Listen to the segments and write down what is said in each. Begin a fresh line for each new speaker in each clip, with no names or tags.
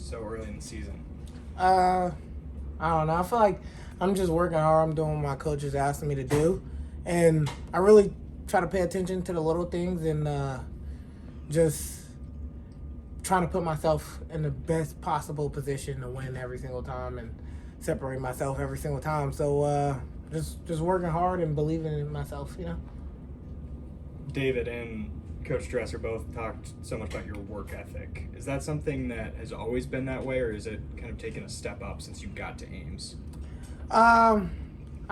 so early in the season?
I don't know. I feel like I'm just working hard. I'm doing what my coach is asking me to do. And I really try to pay attention to the little things and just trying to put myself in the best possible position to win every single time and separate myself every single time. So just working hard and believing in myself, you know.
David and Coach Dresser both talked so much about your work ethic. Is that something that has always been that way, or is it kind of taken a step up since you got to Ames?
I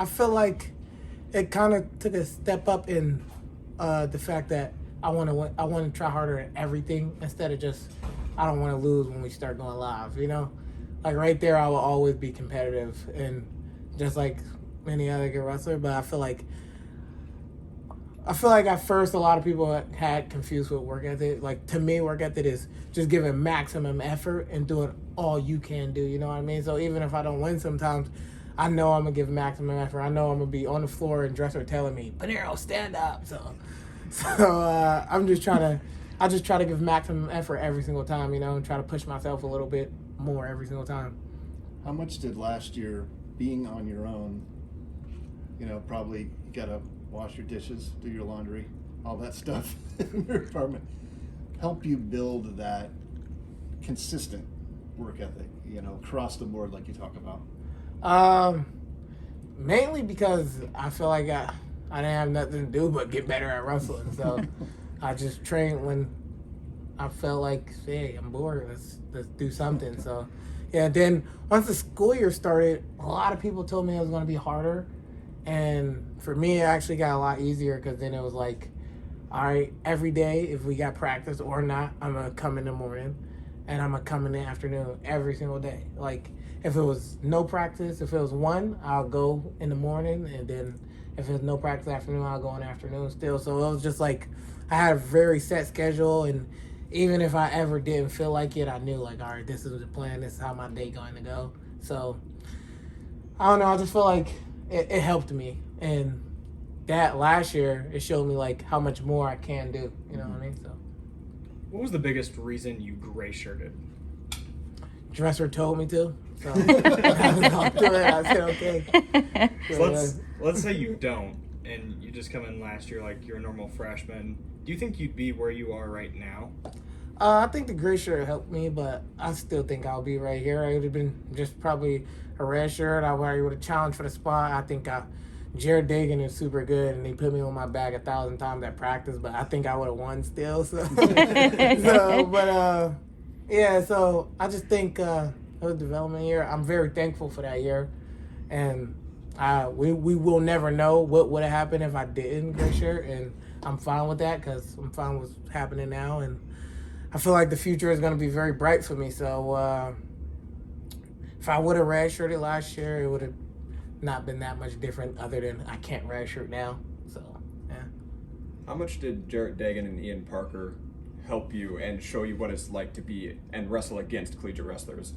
feel like it kind of took a step up in the fact that I want to try harder at everything instead of just I don't want to lose when we start going live. You know, like right there, I will always be competitive and just like any other good wrestler. But I feel like at first a lot of people had confused with work ethic. Like to me, work ethic is just giving maximum effort and doing all you can do. You know what I mean? So even if I don't win sometimes, I know I'm gonna give maximum effort. I know I'm gonna be on the floor and Dresser telling me, Paniro, stand up. So I just try to give maximum effort every single time, you know, and try to push myself a little bit more every single time.
How much did last year being on your own, you know, probably you gotta wash your dishes, do your laundry, all that stuff in your apartment, help you build that consistent work ethic, you know, across the board like you talk about?
Mainly because I feel like I didn't have nothing to do but get better at wrestling. So I just trained when I felt like, hey, I'm bored. Let's do something. So yeah. Then once the school year started, a lot of people told me it was going to be harder, and for me, it actually got a lot easier because then it was like, all right, every day if we got practice or not, I'm gonna come in the morning, and I'm gonna come in the afternoon every single day. Like if it was no practice, if it was one, I'll go in the morning, and then if there's no practice afternoon, I'll go in the afternoon still. So it was just like I had a very set schedule, and even if I ever didn't feel like it, I knew like, all right, this is the plan. This is how my day going to go. So I don't know. I just feel like it helped me, and that last year it showed me like how much more I can do. You know what I mean? So
What was the biggest reason you gray shirted?
Dresser told me to. So I talked to it. I said okay.
So let's say you don't, and you just come in last year like you're a normal freshman. Do you think you'd be where you are right now?
I think the gray shirt helped me, but I still think I'll be right here. I would have been just probably a red shirt. I would have challenged for the spot. I think Jared Dagan is super good, and he put me on my back 1,000 times at practice, but I think I would have won still. So, yeah. So I just think it was a development year. I'm very thankful for that year, and we will never know what would have happened if I didn't gray shirt, and I'm fine with that because I'm fine with what's happening now, and I feel like the future is going to be very bright for me. So if I would have redshirted last year, it would have not been that much different other than I can't redshirt now. So, yeah.
How much did Jarrett Dagan and Ian Parker help you and show you what it's like to be and wrestle against collegiate wrestlers?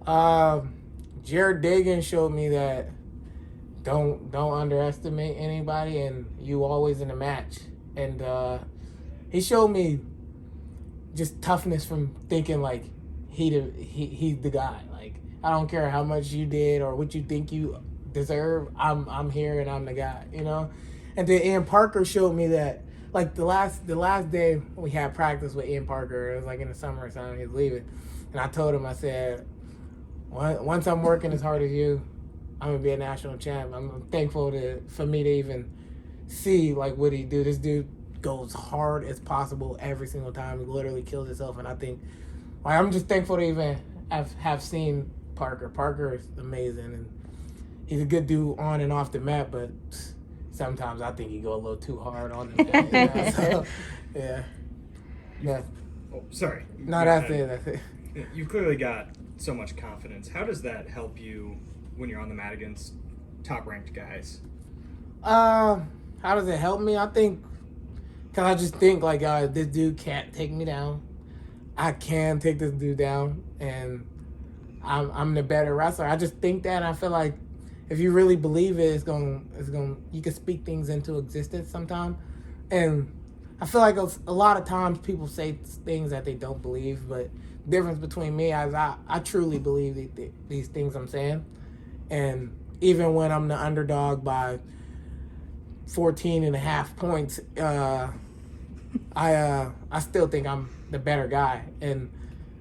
Jared Dagan showed me that don't underestimate anybody, and you always in a match. And he showed me just toughness from thinking like he's the guy. Like I don't care how much you did or what you think you deserve. I'm here and I'm the guy, you know. And then Ian Parker showed me that like the last day we had practice with Ian Parker. It was like in the summer or something. He was leaving, and I told him, I said, once I'm working as hard as you, I'm gonna be a national champ. I'm thankful for me to even see like what he do. This dude goes hard as possible every single time. He literally kills himself, and I think like, I'm just thankful to even have seen Parker. Parker is amazing, and he's a good dude on and off the mat, but sometimes I think he go a little too hard on the mat. You know? So, yeah.
Oh, sorry.
No, that's it.
You've clearly got so much confidence. How does that help you when you're on the mat against top-ranked guys?
How does it help me? I think because I just think like this dude can't take me down. I can take this dude down, and I'm the better wrestler. I just think that, and I feel like if you really believe it, it's going you can speak things into existence sometime. And I feel like a lot of times people say things that they don't believe, but the difference between me is I truly believe these things I'm saying. And even when I'm the underdog by 14 and a half points, I still think I'm the better guy. And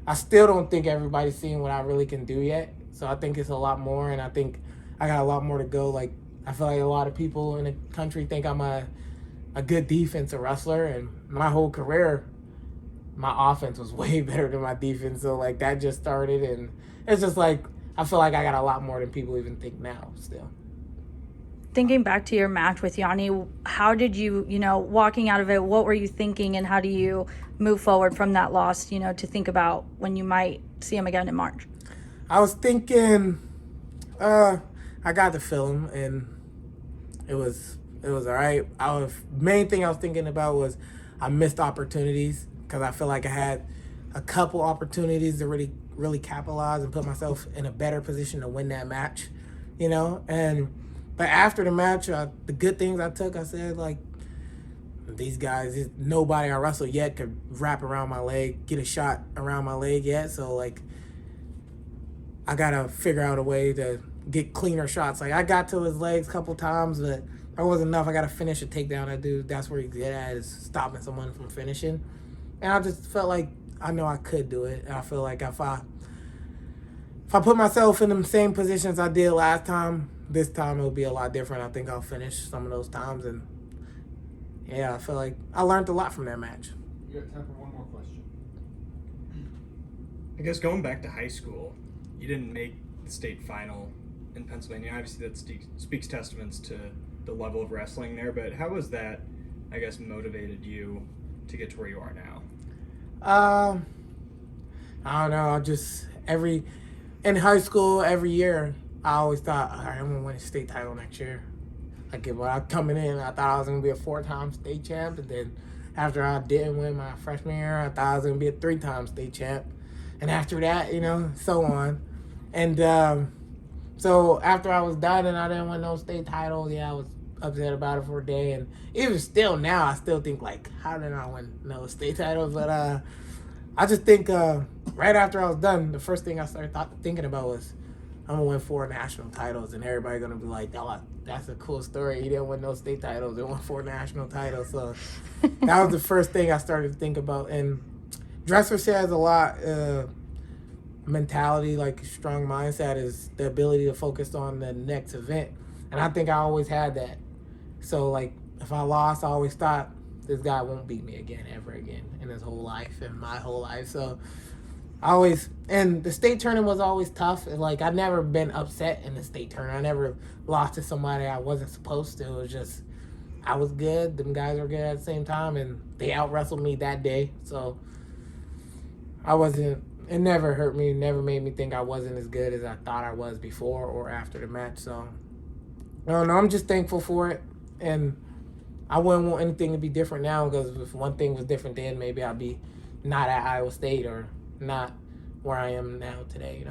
I still don't think everybody's seeing what I really can do yet. So I think it's a lot more, and I think I got a lot more to go. Like, I feel like a lot of people in the country think I'm a good defensive wrestler, and my whole career, my offense was way better than my defense. So, like, that just started, and it's just like, I feel like I got a lot more than people even think now still.
Thinking back to your match with Yanni, how did you, walking out of it, what were you thinking, and how do you move forward from that loss, to think about when you might see him again in March?
I was thinking, I got the film, and it was all right. Main thing I was thinking about was I missed opportunities, because I feel like I had a couple opportunities to really capitalize and put myself in a better position to win that match, But after the match, the good things I took, I said, like, these guys, nobody I wrestled yet could wrap around my leg, get a shot around my leg yet. So, like, I got to figure out a way to get cleaner shots. Like, I got to his legs a couple times, but that wasn't enough. I got to finish a takedown. That's where he's good at, is stopping someone from finishing. And I just felt like I know I could do it. And I feel like if I put myself in the same positions I did last time, this time it'll be a lot different. I think I'll finish some of those times. And, yeah, I feel like I learned a lot from that match.
You got time for one more question.
I guess going back to high school, you didn't make the state final in Pennsylvania. Obviously, that speaks testaments to the level of wrestling there. But how was that, I guess, motivated you to get to where you are now?
I don't know. In high school, every year, I always thought, all right, I'm going to win a state title next year. Like, when I was coming in, I thought I was going to be a 4-time state champ. And then after I didn't win my freshman year, I thought I was going to be a 3-time state champ. And after that, so on. And so after I was done and I didn't win no state titles, I was upset about it for a day. And even still now, I still think, like, how did I win no state titles? But I just think right after I was done, the first thing I started thinking about was, I'm going to win 4 national titles, and everybody going to be like, oh, that's a cool story. He didn't win no state titles. He won 4 national titles. So that was the first thing I started to think about. And Dresser has a lot mentality, like strong mindset, is the ability to focus on the next event. And I think I always had that. So, like, if I lost, I always thought, this guy won't beat me again, ever again, in his whole life, in my whole life. So and the state tournament was always tough. And, like, I'd never been upset in the state tournament. I never lost to somebody I wasn't supposed to. It was just, I was good. Them guys were good at the same time, and they out-wrestled me that day. So it never hurt me, never made me think I wasn't as good as I thought I was before or after the match. So, I don't know. I'm just thankful for it. And I wouldn't want anything to be different now, because if one thing was different then, maybe I'd be not at Iowa State or not where I am now today,